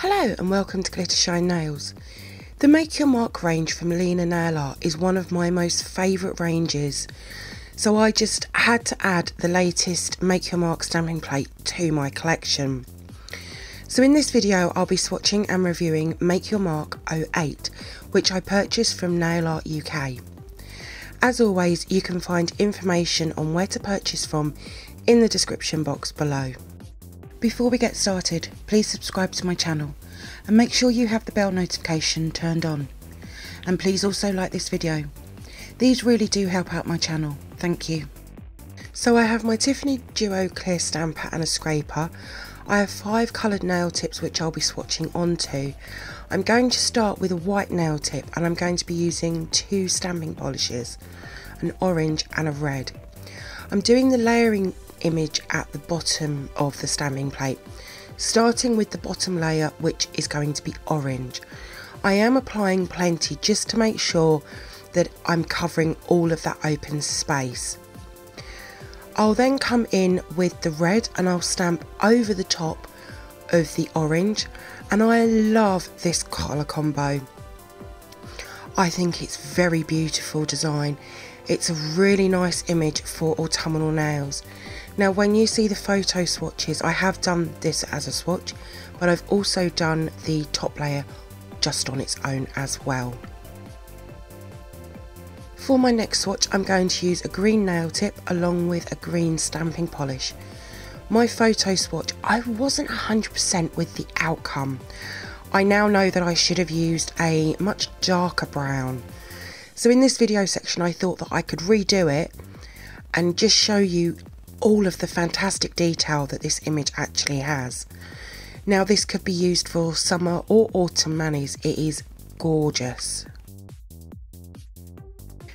Hello and welcome to glittershinenails. The Make Your Mark range from Lina Nail Art is one of my most favourite ranges, so I just had to add the latest Make Your Mark stamping plate to my collection. So in this video I'll be swatching and reviewing Make Your Mark 08, which I purchased from Nail Art UK. As always, you can find information on where to purchase from in the description box below. Before we get started, please subscribe to my channel and make sure you have the bell notification turned on. And please also like this video. These really do help out my channel, thank you. So I have my Tiffany Duo clear stamper and a scraper. I have 5 coloured nail tips which I'll be swatching onto. I'm going to start with a white nail tip and I'm going to be using 2 stamping polishes, an orange and a red. I'm doing the layering image at the bottom of the stamping plate, starting with the bottom layer, which is going to be orange. I am applying plenty just to make sure that I'm covering all of that open space. I'll then come in with the red and I'll stamp over the top of the orange, and I love this colour combo. I think it's very beautiful design. It's a really nice image for autumnal nails. Now when you see the photo swatches, I have done this as a swatch, but I've also done the top layer just on its own as well. For my next swatch, I'm going to use a green nail tip along with a green stamping polish. My photo swatch, I wasn't 100% with the outcome. I now know that I should have used a much darker brown. So in this video section I thought that I could redo it and just show you all of the fantastic detail that this image actually has. Now this could be used for summer or autumn manis, it is gorgeous.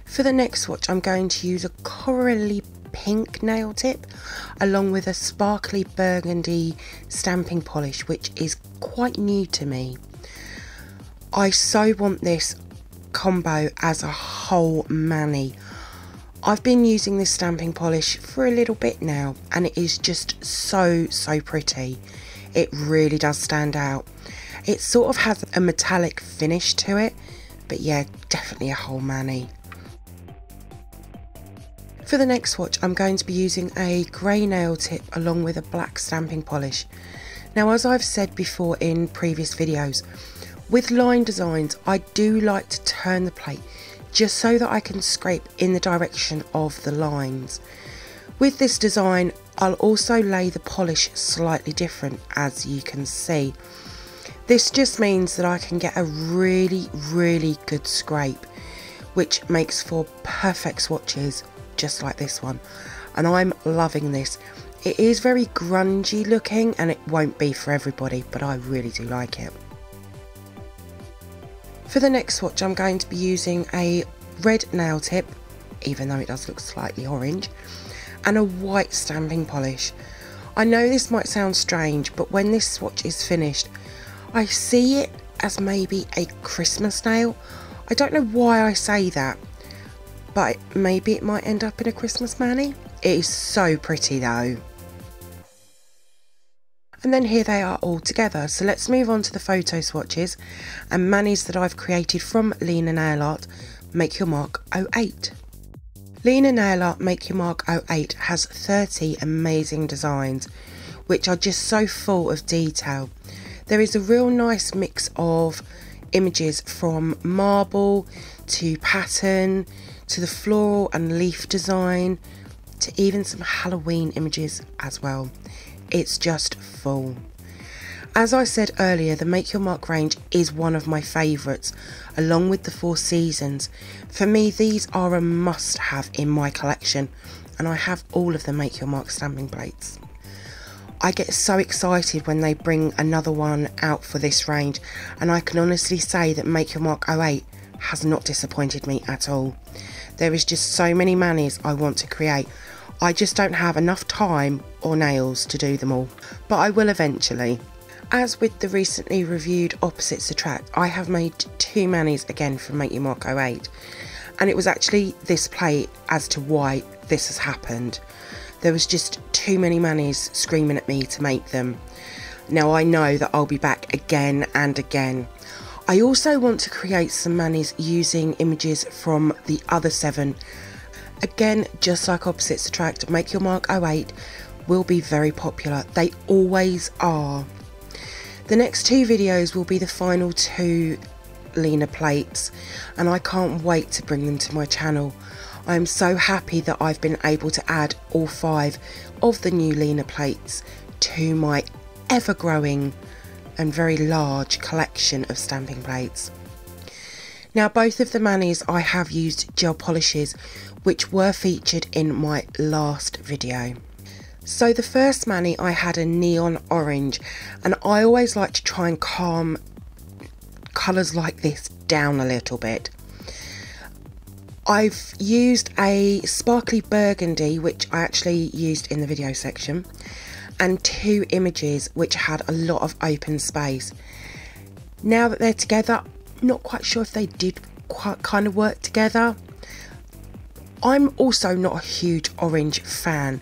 For the next swatch I'm going to use a corally pink nail tip along with a sparkly burgundy stamping polish, which is quite new to me. I so want this combo as a whole mani. I've been using this stamping polish for a little bit now and it is just so pretty. It really does stand out. It sort of has a metallic finish to it, but yeah, definitely a whole mani. For the next swatch I'm going to be using a grey nail tip along with a black stamping polish. Now as I've said before in previous videos, with line designs I do like to turn the plate just so that I can scrape in the direction of the lines. With this design I'll also lay the polish slightly different, as you can see. This just means that I can get a really good scrape, which makes for perfect swatches just like this one, and I'm loving this. It is very grungy looking and it won't be for everybody, but I really do like it. For the next swatch I'm going to be using a red nail tip, even though it does look slightly orange, and a white stamping polish. I know this might sound strange, but when this swatch is finished I see it as maybe a Christmas nail. I don't know why I say that, but maybe it might end up in a Christmas mani. It is so pretty though. And then here they are all together, so let's move on to the photo swatches and manis that I've created from Lina Nail Art Make Your Mark 08. Lina Nail Art Make Your Mark 08 has 30 amazing designs which are just so full of detail. There is a real nice mix of images from marble to pattern to the floral and leaf design to even some Halloween images as well. It's just full. As I said earlier, the Make Your Mark range is one of my favourites, along with the 4 seasons. For me, these are a must-have in my collection, and I have all of the Make Your Mark stamping plates. I get so excited when they bring another one out for this range, and I can honestly say that Make Your Mark 08 has not disappointed me at all. There is just so many manis I want to create. I just don't have enough time or nails to do them all, but I will eventually. As with the recently reviewed Opposites Attract, I have made 2 manis again from Make Your Mark 08, and it was actually this plate as to why this has happened. There was just too many manis screaming at me to make them. Now I know that I'll be back again and again. I also want to create some manis using images from the other 7. Again, just like opposites attract, Make Your Mark 08 will be very popular. They always are. The next 2 videos will be the final 2 Lina plates, and I can't wait to bring them to my channel. I am so happy that I've been able to add all 5 of the new Lina plates to my ever-growing and very large collection of stamping plates. Now, both of the manis I have used gel polishes, which were featured in my last video. So the first mani I had a neon orange, and I always like to try and calm colours like this down a little bit. I've used a sparkly burgundy, which I actually used in the video section, and 2 images which had a lot of open space. Now that they're together, I'm not quite sure if they did quite kind of work together. I'm also not a huge orange fan,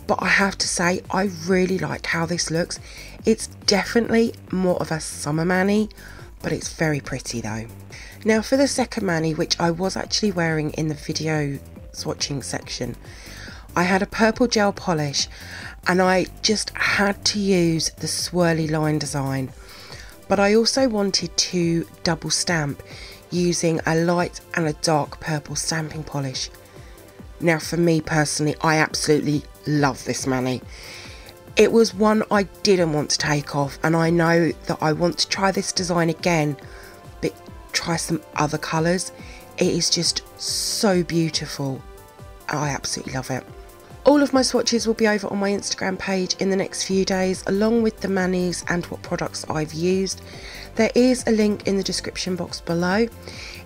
but I have to say I really like how this looks. It's definitely more of a summer mani, but it's very pretty though. Now for the second mani, which I was actually wearing in the video swatching section, I had a purple gel polish, and I just had to use the swirly line design, but I also wanted to double stamp using a light and a dark purple stamping polish. Now for me personally, I absolutely love this mani. It was one I didn't want to take off, and I know that I want to try this design again, but try some other colours. It is just so beautiful. I absolutely love it. All of my swatches will be over on my Instagram page in the next few days, along with the manis and what products I've used. There is a link in the description box below.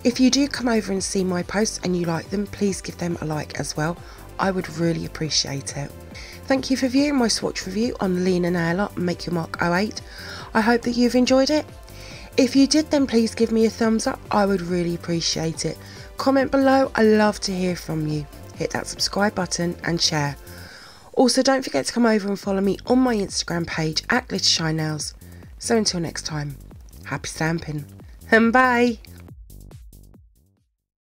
If you do come over and see my posts and you like them, please give them a like as well. I would really appreciate it. Thank you for viewing my swatch review on Lina Nail Art Make Your Mark 08. I hope that you've enjoyed it. If you did, then please give me a thumbs up. I would really appreciate it. Comment below. I love to hear from you. Hit that subscribe button and share. Also, don't forget to come over and follow me on my Instagram page at glittershinenails. So until next time, happy stamping and bye.